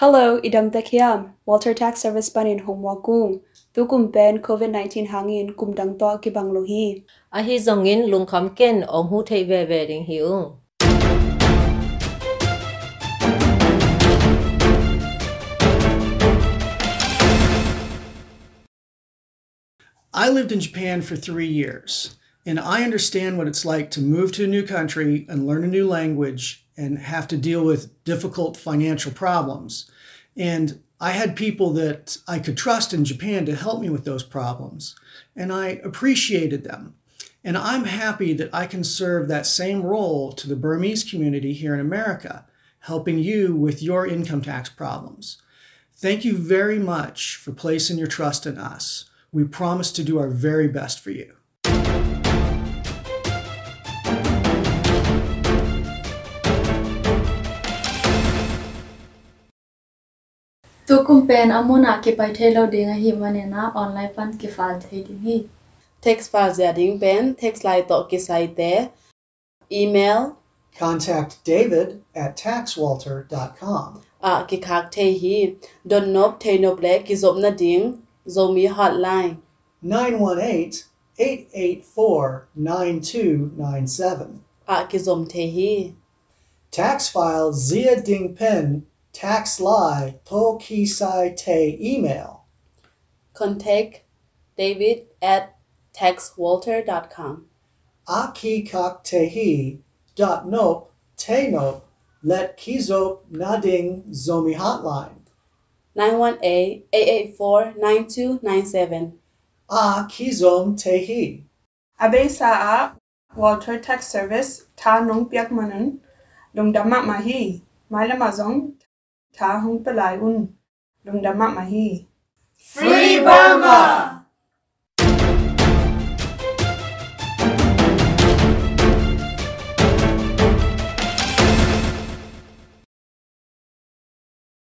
Hello, idam takiam. Walter Tax Service panin homwakung. Tukum pen COVID-19 hangin kumdang to kibang lohi. Ahi zongin lungkam ken ong hu thei ve ding hiu. I lived in Japan for 3 years, and I understand what it's like to move to a new country and learn a new language and have to deal with difficult financial problems. And I had people that I could trust in Japan to help me with those problems, and I appreciated them. And I'm happy that I can serve that same role to the Burmese community here in America, helping you with your income tax problems. Thank you very much for placing your trust in us. We promise to do our very best for you. Tukum pen amona ke pai thelo ding hi manena online pan ke file thei ding hi text file zia ding pen text lai to ke sai te email Contact David at taxwalter.com. ke khak thei hi don nop thei nop le ki zop na ding Zomi hotline 918-884-9297. Ki zom thei hi Tax file zia ding pen tax lie to ki sai te email. contact David at taxwalter.com. Aki kak tehi dot nope te nope let kizop nading Zomi hotline. 918-884-9297. Kizom tehi. Abe saa Walter Tax Service ta nong piak manan dong damak mahi malamazong ta hong pelai un dong damak mahi. Free Burma!